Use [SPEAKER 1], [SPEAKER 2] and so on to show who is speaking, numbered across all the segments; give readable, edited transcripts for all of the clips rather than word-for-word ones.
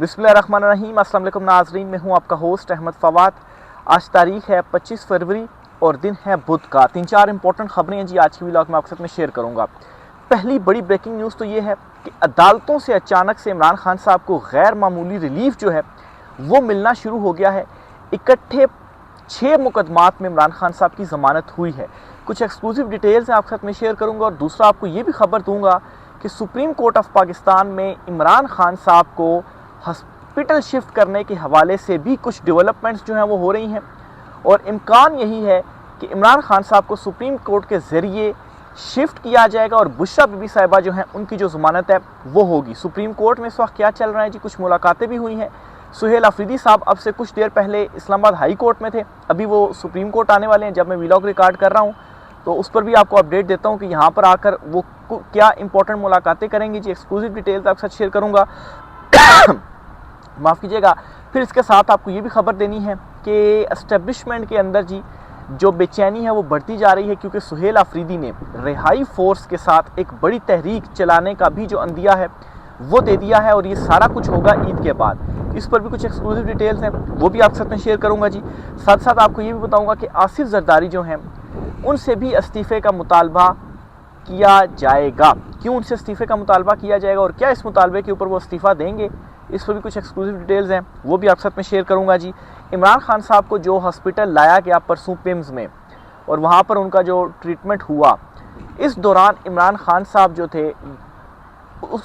[SPEAKER 1] बिस्मिल्लाहिर्रहमानिर्रहीम। अस्सलाम वालेकुम नाज़रीन, मैं हूं आपका होस्ट अहमद फवाद। आज तारीख है 25 फरवरी और दिन है बुध का। 3-4 इंपॉर्टेंट खबरें हैं जी आज की व्लॉग में आपके साथ में शेयर करूंगा। पहली बड़ी ब्रेकिंग न्यूज़ तो ये है कि अदालतों से अचानक से इमरान खान साहब को गैर मामूली रिलीफ जो है वो मिलना शुरू हो गया है। इकट्ठे 6 मुकदमात में इमरान खान साहब की ज़मानत हुई है। कुछ एक्सक्लूसिव डिटेल्स आपके साथ में शेयर करूंगा और दूसरा आपको ये भी खबर दूंगा कि सुप्रीम कोर्ट ऑफ पाकिस्तान में इमरान खान साहब को हॉस्पिटल शिफ्ट करने के हवाले से भी कुछ डेवलपमेंट्स जो हैं वो हो रही हैं और इम्कान यही है कि इमरान खान साहब को सुप्रीम कोर्ट के ज़रिए शिफ्ट किया जाएगा और बुशरा बीबी साहिबा जो हैं उनकी जो ज़मानत है वो होगी। सुप्रीम कोर्ट में इस वक्त क्या चल रहा है जी, कुछ मुलाकातें भी हुई हैं। सुहेल अफरीदी साहब अब से कुछ देर पहले इस्लामाबाद हाई कोर्ट में थे, अभी वो सुप्रीम कोर्ट आने वाले हैं जब मैं व्लॉग रिकॉर्ड कर रहा हूँ, तो उस पर भी आपको अपडेट देता हूँ कि यहाँ पर आकर वो क्या इंपॉर्टेंट मुलाकातें करेंगे जी। एक्सक्लूसिव डिटेल्स आपके साथ शेयर करूँगा माफ़ कीजिएगा। फिर इसके साथ आपको ये भी खबर देनी है कि एस्टेब्लिशमेंट के अंदर जी जो बेचैनी है वो बढ़ती जा रही है, क्योंकि सुहेल अफरीदी ने रिहाई फोर्स के साथ एक बड़ी तहरीक चलाने का भी जो अंदिया है वो दे दिया है और ये सारा कुछ होगा ईद के बाद। इस पर भी कुछ एक्सक्लूसिव डिटेल्स हैं, वो भी आपके साथ में शेयर करूँगा जी। साथ साथ आपको ये भी बताऊँगा कि आसिफ जरदारी जो हैं उनसे भी इस्तीफ़े का मुतालबा किया जाएगा। क्यों उनसे इस्तीफ़े का मुतालबा किया जाएगा और क्या इस मुतालबे के ऊपर वो इस्तीफ़ा देंगे, इस पर भी कुछ एक्सक्लूसिव डिटेल्स हैं, वो भी आपके साथ में शेयर करूंगा जी। इमरान खान साहब को जो हॉस्पिटल लाया गया परसों पिम्स में और वहाँ पर उनका जो ट्रीटमेंट हुआ, इस दौरान इमरान खान साहब जो थे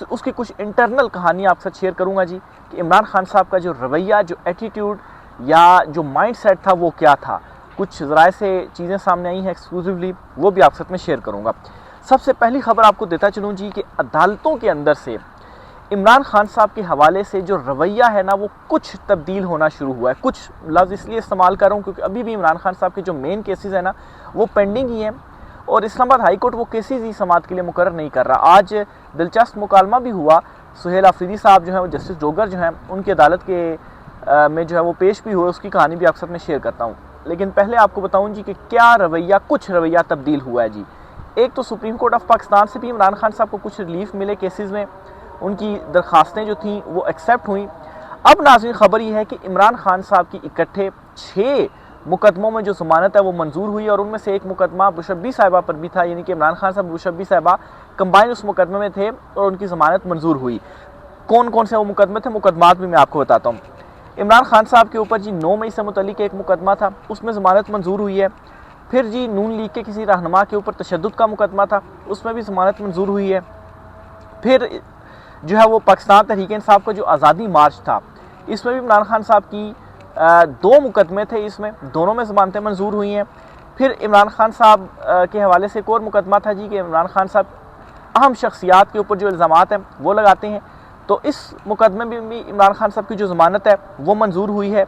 [SPEAKER 1] उसकी कुछ इंटरनल कहानी आपके साथ शेयर करूंगा जी कि इमरान खान साहब का जो रवैया, जो एटीट्यूड या जो माइंड सेट था वो क्या था। कुछ ज़राए से चीज़ें सामने आई हैं एक्सक्लूसिवली, वो भी आपके साथ में शेयर करूंगा। सबसे पहली खबर आपको देता चलूँ जी कि अदालतों के अंदर से इमरान खान साहब के हवाले से जो रवैया है ना वो कुछ तब्दील होना शुरू हुआ है। कुछ लफ्ज़ इसलिए इस्तेमाल कर रहा हूँ क्योंकि अभी भी इमरान खान साहब के जो मेन केसेस हैं ना वो पेंडिंग ही हैं और इस्लामाबाद हाई कोर्ट वो केसेस ही समाअत के लिए मुकर्रर नहीं कर रहा। आज दिलचस्प मुकालमा भी हुआ, सुहेल अफरीदी साहब जो हैं वो जस्टिस डोगर जो हैं उनकी अदालत के में जो है वो पेश भी हुए, उसकी कहानी भी आपके साथ में शेयर करता हूँ। लेकिन पहले आपको बताऊँ जी कि क्या रवैया, कुछ रवैया तब्दील हुआ है जी। एक तो सुप्रीम कोर्ट ऑफ पाकिस्तान से भी इमरान खान साहब को कुछ रिलीफ मिले केसेस में, उनकी दरखास्तें जो थीं वो एक्सेप्ट हुई। अब नाज़रीन खबर ये है कि इमरान खान साहब की इकट्ठे 6 मुकदमों में जो ज़मानत है वो मंजूर हुई और उनमें से एक मुकदमा बुशरा साहिबा पर भी था, यानी कि इमरान खान साहब बुशरा साहिबा कंबाइन उस मुकदमे में थे और उनकी ज़मानत मंजूर हुई। कौन कौन से वो मुकदमे थे, मुकदमात भी मैं आपको बताता हूँ। इमरान खान साहब के ऊपर जी 9 मई से मुतल्लिक एक मुकदमा था, उसमें ज़मानत मंजूर हुई है। फिर जी नून लीग के किसी रहनुमा के ऊपर तशद्दुद का मुकदमा था, उसमें भी ज़मानत मंजूर हुई है। फिर जो है वो पाकिस्तान तहरीक इंसाफ का जो आज़ादी मार्च था, इसमें भी इमरान खान साहब की 2 मुकदमे थे, इसमें दोनों में ज़मानतें मंजूर हुई हैं। फिर इमरान खान साहब के हवाले से एक और मुकदमा था जी कि इमरान खान साहब अहम शख्सियात के ऊपर जो इल्ज़ामात हैं वो लगाते हैं, तो इस मुकदमे में भी इमरान खान साहब की जो ज़मानत है वो मंजूर हुई है।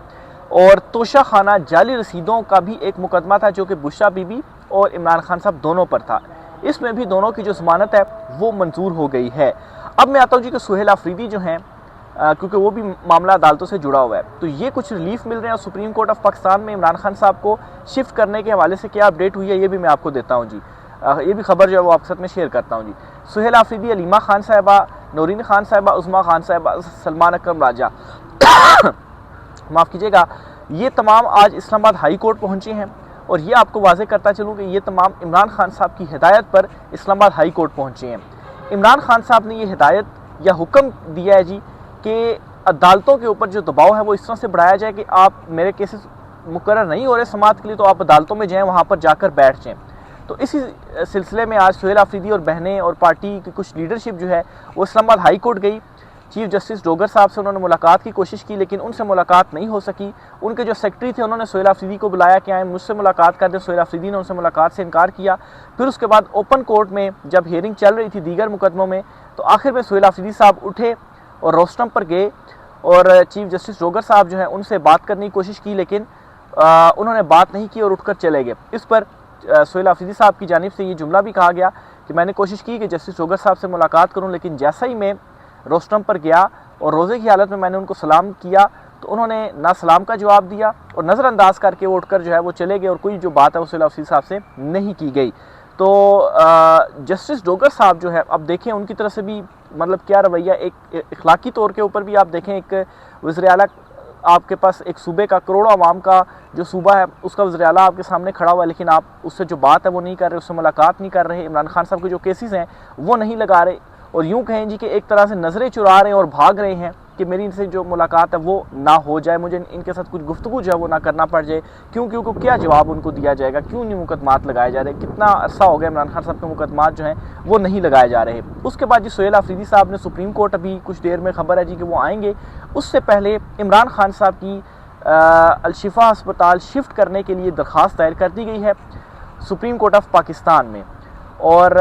[SPEAKER 1] और तोशा खाना जाली रसीदों का भी एक मुकदमा था जो कि बुशरा बीबी और इमरान खान साहब दोनों पर था, इसमें भी दोनों की जो ज़मानत है वो मंजूर हो गई है। अब मैं आता हूँ जी कि सुहेल अफरीदी जो हैं, क्योंकि वो भी मामला अदालतों से जुड़ा हुआ है, तो ये कुछ रिलीफ मिल रहे हैं और सुप्रीम कोर्ट ऑफ पाकिस्तान में इमरान खान साहब को शिफ्ट करने के हवाले से क्या अपडेट हुई है ये भी मैं आपको देता हूँ जी। ये भी खबर जो है वो आपके साथ में शेयर करता हूँ जी। सुहेल अफरीदी, अलीमा खान साहिबा, नौरीन खान साहिबा, उस्मा खान साहिबा, सलमान अकरम राजा माफ़ कीजिएगा, ये तमाम आज इस्लामाबाद हाई कोर्ट पहुँचे हैं और ये आपको वाज़ेह करता चलूँ कि ये तमाम इमरान खान साहब की हिदायत पर इस्लामाबाद हाई कोर्ट पहुँचे हैं। इमरान खान साहब ने ये हिदायत या हुक्म दिया है जी कि अदालतों के ऊपर जो दबाव है वो इस तरह से बढ़ाया जाए कि आप मेरे केसेस मुकर्रर नहीं हो रहे समाअत के लिए तो आप अदालतों में जाएँ, वहाँ पर जाकर बैठ जाएँ। तो इसी सिलसिले में आज सुहेल अफरीदी और बहनें और पार्टी की कुछ लीडरशिप जो है वो इस्लामाबाद हाई कोर्ट गई। चीफ जस्टिस डोगर साहब से उन्होंने मुलाकात की कोशिश की लेकिन उनसे मुलाकात नहीं हो सकी। उनके जो सेक्रेटरी थे उन्होंने सुहेल अफरीदी को बुलाया कि आए मुझसे मुलाकात कर दें, सुहेल अफरीदी ने उनसे मुलाकात से इनकार किया। फिर उसके बाद ओपन कोर्ट में जब हियरिंग चल रही थी दीगर मुकदमों में, तो आखिर में सुहेल अफरीदी साहब उठे और रोस्टम पर गए और चीफ जस्टिस डोगर साहब जो है उनसे बात करने की कोशिश की लेकिन उन्होंने बात नहीं की और उठकर चले गए। इस पर सुहेल अफरीदी साहब की जानिब से ये जुमला भी कहा गया कि मैंने कोशिश की कि जस्टिस डोगर साहब से मुलाकात करूं, लेकिन जैसा ही मैं रोस्टम पर गया और रोज़े की हालत में मैंने उनको सलाम किया तो उन्होंने ना सलाम का जवाब दिया और नज़रअंदाज करके वो उठकर जो है वो चले गए और कोई जो बात है वो सुहेल अफरीदी साहब से नहीं की गई। तो जस्टिस डोगर साहब जो है, अब देखें उनकी तरफ से भी मतलब क्या रवैया, एक इखलाकी तौर के ऊपर भी आप देखें, एक वज़ीर आला आपके पास, एक सूबे का, करोड़ों आवाम का जो सूबा है उसका वज़ीर आला आपके सामने खड़ा हुआ है, लेकिन आप उससे जो बात है वो नहीं कर रहे, उससे मुलाकात नहीं कर रहे, इमरान खान साहब के जो केसेस हैं वो नहीं लगा रहे, और यूँ कहें जी कि एक तरह से नज़रें चुरा रहे हैं और भाग रहे हैं कि मेरी इनसे जो मुलाकात है वो ना हो जाए, मुझे इनके साथ कुछ गुफ्तगू जो है वो ना करना पड़ जाए। क्यों क्या जवाब उनको दिया जाएगा, क्यों नहीं मुकदमात लगाए जा रहे, कितना अरसा हो गया इमरान खान साहब के मुकदमात जो हैं वो नहीं लगाए जा रहे। उसके बाद जी सुहेल आफरीदी साहब ने सुप्रीम कोर्ट, अभी कुछ देर में खबर है जी कि वो आएंगे, उससे पहले इमरान खान साहब की अलशिफा अस्पताल शिफ्ट करने के लिए दरख्वास्त दायर कर दी गई है सुप्रीम कोर्ट ऑफ पाकिस्तान में। और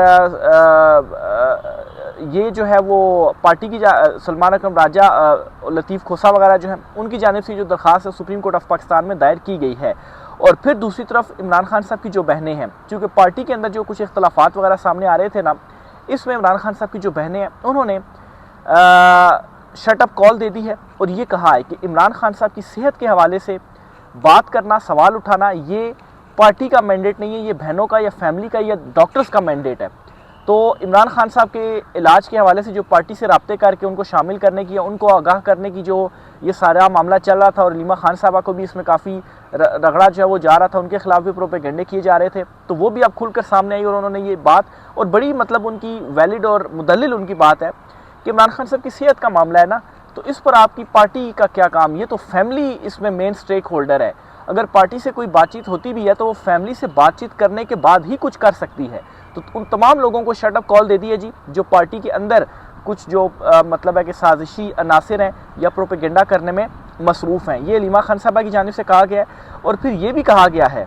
[SPEAKER 1] ये जो है वो पार्टी की सलमान अकरम राजा, लतीफ़ खोसा वगैरह जो है उनकी जानिब से जो दरख्वास्त है सुप्रीम कोर्ट ऑफ पाकिस्तान में दायर की गई है। और फिर दूसरी तरफ इमरान खान साहब की जो बहनें हैं, क्योंकि पार्टी के अंदर जो कुछ इख्तलाफात वगैरह सामने आ रहे थे ना, इसमें इमरान खान साहब की जो बहनें हैं उन्होंने शट अप कॉल दे दी है और ये कहा है कि इमरान खान साहब की सेहत के हवाले से बात करना, सवाल उठाना, ये पार्टी का मैंडेट नहीं है, ये बहनों का या फैमिली का या डॉक्टर्स का मैंडेट है। तो इमरान खान साहब के इलाज के हवाले से जो पार्टी से रब्ते करके उनको शामिल करने की या उनको आगाह करने की जो ये सारा मामला चल रहा था, और लीमा खान साहबा को भी इसमें काफ़ी रगड़ा जो है वो जा रहा था, उनके खिलाफ भी प्रोपेगेंडे किए जा रहे थे, तो वो भी अब खुलकर सामने आई और उन्होंने ये बात, और बड़ी मतलब उनकी वैलिड और मुदल्लिल उनकी बात है कि इमरान खान साहब की सेहत का मामला है ना, तो इस पर आपकी पार्टी का क्या काम, ये तो फैमिली इसमें मेन स्टेक होल्डर है। अगर पार्टी से कोई बातचीत होती भी है तो वो फैमिली से बातचीत करने के बाद ही कुछ कर सकती है। तो उन तमाम लोगों को शट अप कॉल दे दी है जी, जो पार्टी के अंदर कुछ जो मतलब है कि साजिशी अनासिर हैं या प्रोपेगेंडा करने में मसरूफ़ हैं। ये लीमा खान साहबा की जानिब से कहा गया है। और फिर ये भी कहा गया है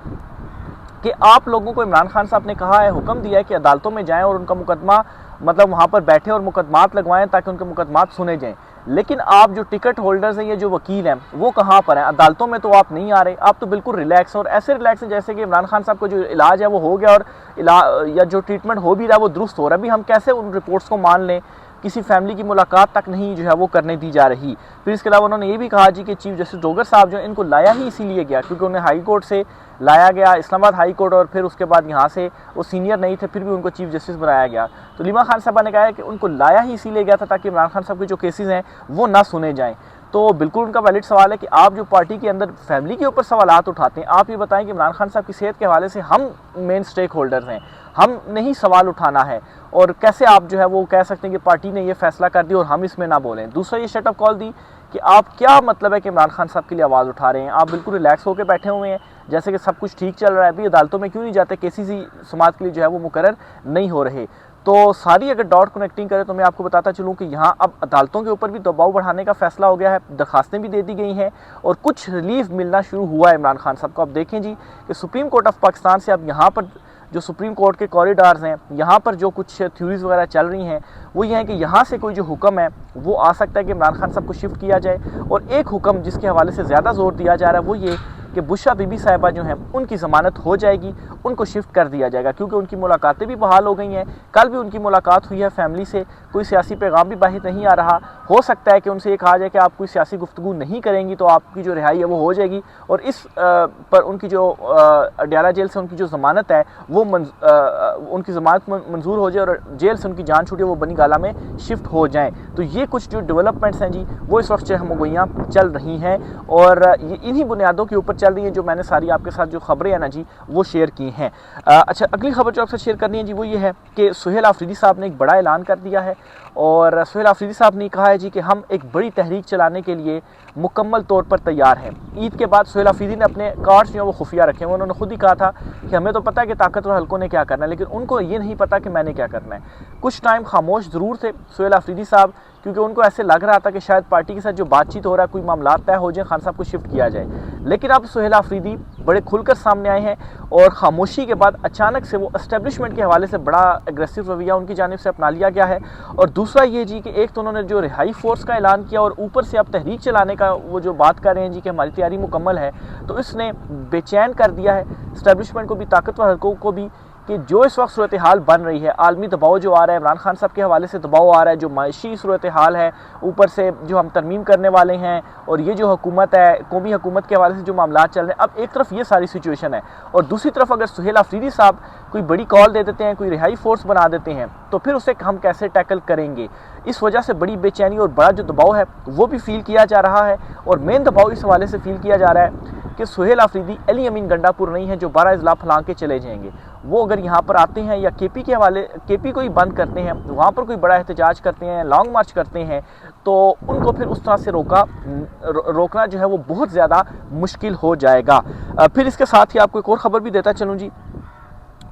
[SPEAKER 1] कि आप लोगों को, इमरान खान साहब ने कहा है, हुक्म दिया है कि अदालतों में जाएं और उनका मुकदमा मतलब वहाँ पर बैठे और मुकदमात लगवाएं ताकि उनके मुकदमात सुने जाएं। लेकिन आप जो टिकट होल्डर्स हैं, ये जो वकील हैं, वो कहाँ पर हैं? अदालतों में तो आप नहीं आ रहे, आप तो बिल्कुल रिलैक्स हैं, और ऐसे रिलैक्स हैं जैसे कि इमरान खान साहब को जो इलाज है वो हो गया और या जो ट्रीटमेंट हो भी रहा है वो दुरुस्त हो रहा है। अभी हम कैसे उन रिपोर्ट्स को मान लें? किसी फैमिली की मुलाकात तक नहीं जो है वो करने दी जा रही। फिर इसके अलावा उन्होंने ये भी कहा जी कि चीफ जस्टिस डोगर साहब जो इनको लाया ही इसीलिए गया क्योंकि उन्हें हाई कोर्ट से लाया गया, इस्लामाबाद हाई कोर्ट, और फिर उसके बाद यहाँ से वो सीनियर नहीं थे, फिर भी उनको चीफ जस्टिस बनाया गया। तो लीमा खान साहबा ने कहा है कि उनको लाया ही इसीलिए गया था ताकि इमरान खान साहब के जो केसेस हैं वो ना सुने जाएँ। तो बिल्कुल उनका वैलिड सवाल है कि आप जो पार्टी के अंदर फैमिली के ऊपर सवालात उठाते हैं, आप ये बताएं कि इमरान खान साहब की सेहत के हवाले से हम मेन स्टेक होल्डर्स हैं, हम नहीं सवाल उठाना है, और कैसे आप जो है वो कह सकते हैं कि पार्टी ने ये फैसला कर दिया और हम इसमें ना बोलें। दूसरा ये शट अप कॉल दी कि आप क्या मतलब है कि इमरान खान साहब के लिए आवाज़ उठा रहे हैं, आप बिल्कुल रिलैक्स होकर बैठे हुए हैं जैसे कि सब कुछ ठीक चल रहा है, अभी अदालतों में क्यों नहीं जाते, केसेस ही समाज के लिए जो है वो मुकर्रर नहीं हो रहे। तो सारी अगर डॉट कनेक्टिंग करें तो मैं आपको बताता चलूँ कि यहाँ अब अदालतों के ऊपर भी दबाव बढ़ाने का फैसला हो गया है, दरखास्तें भी दे दी गई हैं और कुछ रिलीफ मिलना शुरू हुआ है इमरान खान साहब को। अब देखें जी कि सुप्रीम कोर्ट ऑफ पाकिस्तान से अब यहाँ पर जो सुप्रीम कोर्ट के कॉरिडोर्स हैं, यहाँ पर जो कुछ थ्योरीज वगैरह चल रही हैं वो ये है कि यहाँ से कोई जो हुक्म है वो आ सकता है कि इमरान खान साहब को शिफ्ट किया जाए। और एक हुक्म जिसके हवाले से ज़्यादा जोर दिया जा रहा है वो ये कि बुशरा बीबी साहिबा जो हैं उनकी ज़मानत हो जाएगी, उनको शिफ्ट कर दिया जाएगा क्योंकि उनकी मुलाकातें भी बहाल हो गई हैं। कल भी उनकी मुलाकात हुई है फैमिली से, कोई सियासी पैगाम भी बाहर नहीं आ रहा। हो सकता है कि उनसे ये कहा जाए कि आप कोई सियासी गुफ्तगू नहीं करेंगी तो आपकी जो रिहाई है वो हो जाएगी, और इस पर उनकी जो अडयाला जेल से उनकी जो ज़मानत है वो उनकी ज़मानत मंजूर हो जाए और जेल से उनकी जान छूटे, वो बनी गाला में शिफ्ट हो जाएँ। तो ये कुछ जो डेवलपमेंट्स हैं जी वो इस वक्त चहमुगोइयाँ चल रही हैं और ये इन्हीं बुनियादों के ऊपर चल रही हैं जो मैंने सारी आपके साथ जो खबरें हैं ना जी वो शेयर की हैं। अच्छा, अगली खबर जो आपसे शेयर करनी है जी वो ये है कि सुहेल आफरीदी साहब ने एक बड़ा ऐलान कर दिया है और सुहेल आफरीदी साहब ने कहा है जी कि हम एक बड़ी तहरीक चलाने के लिए मुकम्मल तौर पर तैयार हैं। ईद के बाद सुहेल आफरीदी ने अपने कार्ड्स जो हैं वो खुफिया रखे हैं। उन्होंने खुद ही कहा था कि हमें तो पता है कि ताकतवर हलकों ने क्या करना है, लेकिन उनको ये नहीं पता कि मैंने क्या करना है। कुछ टाइम खामोश ज़रूर थे सुहेल आफरीदी साहब, क्योंकि उनको ऐसे लग रहा था कि शायद पार्टी के साथ जो बातचीत हो रहा है कोई मामला तय हो जाए, खान साहब को शिफ्ट किया जाए। लेकिन अब सुहेल आफरीदी बड़े खुलकर सामने आए हैं और खामोशी के बाद अचानक से वो एस्टेब्लिशमेंट के हवाले से बड़ा एग्रेसिव रवैया उनकी जानिब से अपना लिया गया है। और दूसरा ये जी कि एक तो उन्होंने जो रिहाई फोर्स का ऐलान किया और ऊपर से अब तहरीक चलाने का वो जो बात कर रहे हैं जी कि हमारी तैयारी मुकम्मल है, तो इसने बेचैन कर दिया है एस्टेब्लिशमेंट को भी, ताकतवर हलकों को भी, कि जो इस वक्त सूरत हाल बन रही है, आलमी दबाव जो आ रहा है, इमरान खान साहब के हवाले से दबाव आ रहा है, जो माशी सूरत हाल है, ऊपर से जो हम तरमीम करने वाले हैं, और ये जो हुकूमत है, कौमी हुकूमत के हवाले से जो मामला चल रहे हैं, अब एक तरफ ये सारी सिचुएशन है और दूसरी तरफ अगर सुहेल आफरीदी साहब कोई बड़ी कॉल दे देते हैं, कोई रिहाई फोर्स बना देते हैं, तो फिर उसे हम कैसे टैकल करेंगे। इस वजह से बड़ी बेचैनी और बड़ा जो दबाव है वो भी फील किया जा रहा है। और मेन दबाव इस हवाले से फील किया जा रहा है कि सुहेल आफरीदी अली अमीन गंडापुर नहीं है जो 12 अजला फलांग के चले जाएंगे। वो अगर यहाँ पर आते हैं या केपी के हवाले, केपी को ही बंद करते हैं, वहाँ पर कोई बड़ा एहतजाज करते हैं, लॉन्ग मार्च करते हैं, तो उनको फिर उस तरह से रोकना जो है वो बहुत ज़्यादा मुश्किल हो जाएगा। फिर इसके साथ ही आपको एक और ख़बर भी देता चलूँ जी,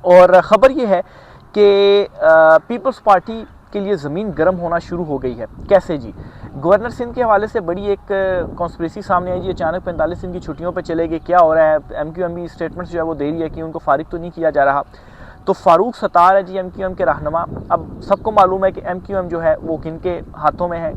[SPEAKER 1] और ख़बर ये है कि पीपल्स पार्टी के लिए ज़मीन गर्म होना शुरू हो गई है। कैसे जी? गवर्नर सिंध के हवाले से बड़ी एक कॉन्स्पिरेसी सामने आई जी। अचानक 45 दिन की छुट्टियों पे चले गए, क्या हो रहा है? MQM भी स्टेटमेंट्स जो है वो दे रही है कि उनको फारिग तो नहीं किया जा रहा। तो फारूक सत्तार है जी MQM के रहनुमा। अब सबको मालूम है कि MQM जो है वो किन के हाथों में है,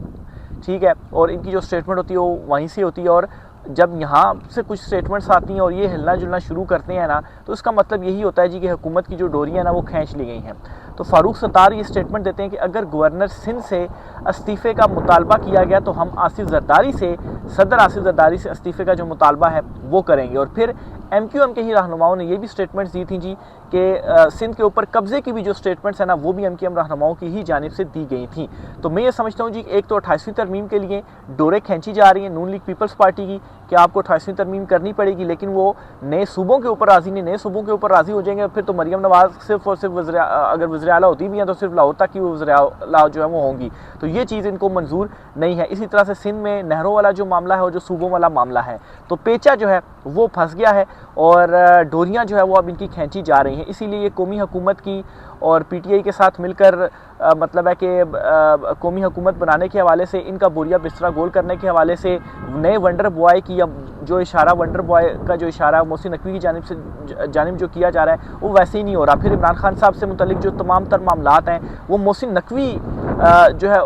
[SPEAKER 1] ठीक है, और इनकी जो स्टेटमेंट होती है वो वहीं से होती है। और जब यहाँ से कुछ स्टेटमेंट्स आती हैं और ये हिलना जुलना शुरू करते हैं ना, तो इसका मतलब यही होता है जी कि हुकूमत की जो डोरियाँ ना वो खींच ली गई हैं। तो फारूक सत्तार ये स्टेटमेंट देते हैं कि अगर गवर्नर सिंध से इस्तीफ़े का मुतालबा किया गया तो हम आसिफ जरदारी से, सदर आसिफ जरदारी से इस्तीफ़े का जो मुतालबा है वो करेंगे। और फिर MQM के ही रहनुमाओं ने ये भी स्टेटमेंट्स दी थी जी कि सिंध के ऊपर कब्ज़े की भी जो स्टेटमेंट्स है ना वो भी MQM रहनुमाओं की ही जानिब से दी गई थी। तो मैं ये समझता हूँ जी, एक तो 28वीं तरमीम के लिए डोरे खींची जा रही हैं नून लीग पीपल्स पार्टी की कि आपको 28वीं तरमीम करनी पड़ेगी, लेकिन वो नए सूबों के ऊपर राज़ी नहीं, नए सूबों के ऊपर राज़ी हो जाएंगे। फिर तो मरियम नवाज़ सिर्फ और सिर्फ अगर वज़ीर आला होती भी हैं तो सिर्फ लाहौर तक की वज़ीर आला जो है वो होंगी। तो ये चीज़ इनको मंजूर नहीं है। इसी तरह से सिंध में नहरों वाला जो मामला है और जो सूबों वाला मामला है, तो पेचा जो है वो फंस गया है और डोरियाँ जो है वो अब इनकी खींची जा रही हैं। इसीलिए ये कौमी हुकूमत की और PTI के साथ मिलकर मतलब है कि कौमी हुकूमत बनाने के हवाले से, इनका बोरिया बिस्तरा गोल करने के हवाले से, नए वंडर बॉय की जो इशारा, वंडर बॉय का जो इशारा मोहसिन नकवी की जानिब जो किया जा रहा है वो वैसे ही नहीं हो रहा। फिर इमरान खान साहब से मुतल्लिक जो तमाम तर मामलात हैं वो मोहसिन नकवी जो है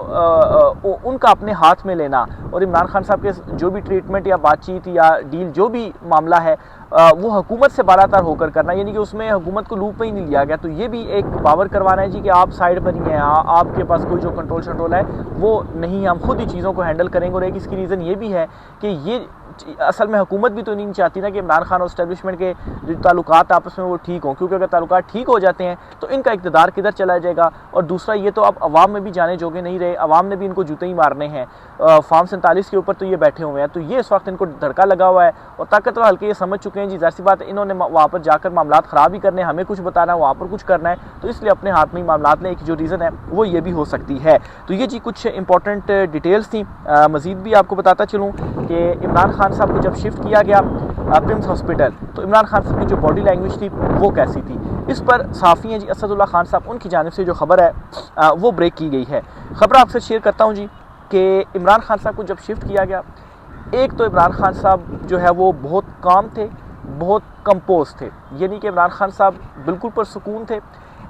[SPEAKER 1] उनका अपने हाथ में लेना, और इमरान खान साहब के जो भी ट्रीटमेंट या बातचीत या डील जो भी मामला है वो हुकूमत से बालातर होकर करना, यानी कि उसमें हुकूमत को लूप में ही नहीं लिया गया। तो ये भी एक बावर करवाना है जी कि आप साइड पर ही हैं, आपके पास कोई जो कंट्रोल शंट्रोल है वो नहीं, हम खुद ही चीज़ों को हैंडल करेंगे। और एक इसकी रीज़न ये भी है कि ये असल में हुकूमत भी तो नहीं चाहती ना कि इमरान खान और इस्टेब्लिशमेंट के जो ताल्लुकात आपस में वो ठीक हों, क्योंकि अगर ताल्लुकात ठीक हो जाते हैं तो इनका इक़्तिदार किधर चला जाएगा। और दूसरा ये तो अब अवाम में भी जाने जोगे नहीं रहे, अवाम ने भी इनको जूते ही मारने हैं। फार्म 47 के ऊपर तो ये बैठे हुए हैं, तो ये इस वक्त इनको धड़का लगा हुआ है और ताकतवर हल्के ये समझ चुके हैं जी, ज़ाहिर सी बात है इन्होंने वहाँ पर जाकर मामलात ख़राब ही करने, हमें कुछ बताना है, वहाँ पर कुछ करना है, तो इसलिए अपने हाथ में ही मामलात लें। एक जो रीज़न है वो ये भी हो सकती है। तो ये जी कुछ इंपॉर्टेंट डिटेल्स थी। मज़ीद भी आपको बताता चलूँ कि इमरान खान साहब को जब शिफ्ट किया गया प्रिम्स हॉस्पिटल, तो इमरान खान साहब की जो बॉडी लैंग्वेज थी वो कैसी थी, इस पर साफ़ी हैं जी असदुल्ला खान साहब, उनकी जानिब से जो खबर है वो ब्रेक की गई है। खबर आपसे शेयर करता हूँ जी कि इमरान खान साहब को जब शिफ्ट किया गया, एक तो इमरान खान साहब जो है वो बहुत काम थे, बहुत कंपोज थे, यानी कि इमरान खान साहब बिल्कुल पुरसुकून थे।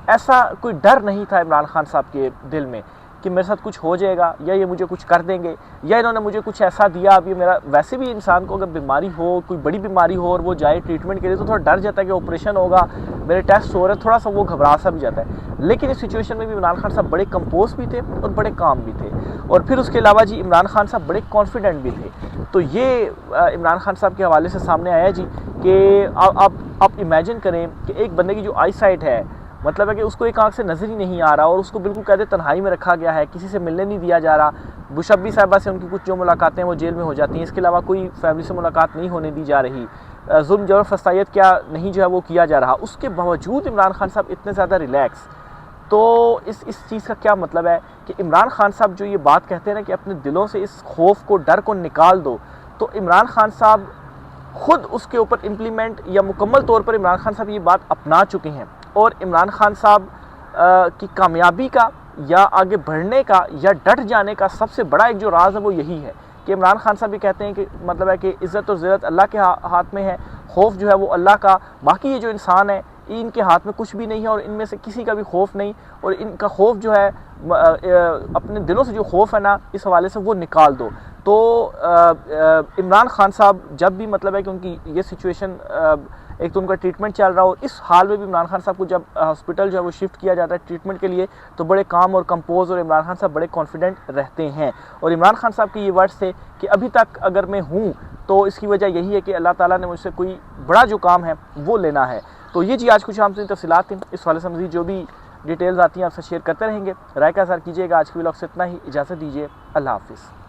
[SPEAKER 1] ऐसा कोई डर नहीं था इमरान खान साहब के दिल में कि मेरे साथ कुछ हो जाएगा या ये मुझे कुछ कर देंगे या इन्होंने मुझे कुछ ऐसा दिया। अब ये मेरा, वैसे भी इंसान को अगर बीमारी हो, कोई बड़ी बीमारी हो और वो जाए ट्रीटमेंट के लिए तो थोड़ा डर जाता है कि ऑपरेशन होगा, मेरे टेस्ट हो रहे, थोड़ा सा वो घबरा सा भी जाता है। लेकिन इस सिचुएशन में भी इमरान खान साहब बड़े कंपोज भी थे और बड़े काम भी थे। और फिर उसके अलावा जी इमरान खान साहब बड़े कॉन्फिडेंट भी थे। तो ये इमरान खान साहब के हवाले से सामने आया जी कि आप इमेजिन करें कि एक बंदे की जो आई साइट है, मतलब है कि उसको एक आंख से नज़र ही नहीं आ रहा और उसको बिल्कुल कहते तन्हाई में रखा गया है, किसी से मिलने नहीं दिया जा रहा। बुशब्बी साहिबा से उनकी कुछ जो मुलाकातें हैं वो जेल में हो जाती हैं, इसके अलावा कोई फैमिली से मुलाकात नहीं होने दी जा रही, जुल्म जबर फसायत क्या नहीं जो है वो किया जा रहा। उसके बावजूद इमरान खान साहब इतने ज़्यादा रिलैक्स। तो इस चीज़ का क्या मतलब है कि इमरान खान साहब जो ये बात कहते हैं ना कि अपने दिलों से इस खौफ को, डर को निकाल दो, तो इमरान खान साहब खुद उसके ऊपर इम्प्लीमेंट या मुकम्मल तौर पर इमरान खान साहब ये बात अपना चुके हैं। और इमरान खान साहब की कामयाबी का या आगे बढ़ने का या डट जाने का सबसे बड़ा एक जो राज है वो यही है कि इमरान खान साहब भी कहते हैं कि मतलब है कि इज़्ज़त और ज़िल्लत अल्लाह के हाथ में है, खौफ जो है वो अल्लाह का, बाकी ये जो इंसान है इनके हाथ में कुछ भी नहीं है और इनमें से किसी का भी खौफ नहीं। और इनका खौफ जो है अपने दिलों से जो खौफ है ना, इस हवाले से वो निकाल दो। तो इमरान खान साहब जब भी मतलब है कि उनकी ये सिचुएशन एक तो उनका ट्रीटमेंट चल रहा हो, इस हाल में भी इमरान खान साहब को जब हॉस्पिटल जो है वो शिफ्ट किया जाता है ट्रीटमेंट के लिए, तो बड़े काम और कंपोज और इमरान खान साहब बड़े कॉन्फिडेंट रहते हैं। और इमरान खान साहब के ये वर्ड्स थे कि अभी तक अगर मैं हूँ तो इसकी वजह यही है कि अल्लाह ताला ने मुझसे कोई बड़ा जो काम है वो लेना है। तो ये जी आज कुछ आम तफसीलात थी, इस वाले से मज़ीद जो भी डिटेल्स आती हैं आपसे शेयर करते रहेंगे। राय का इज़हार कीजिएगा। आज की व्लॉग से इतना ही, इजाज़त दीजिए, अल्लाह हाफिज़।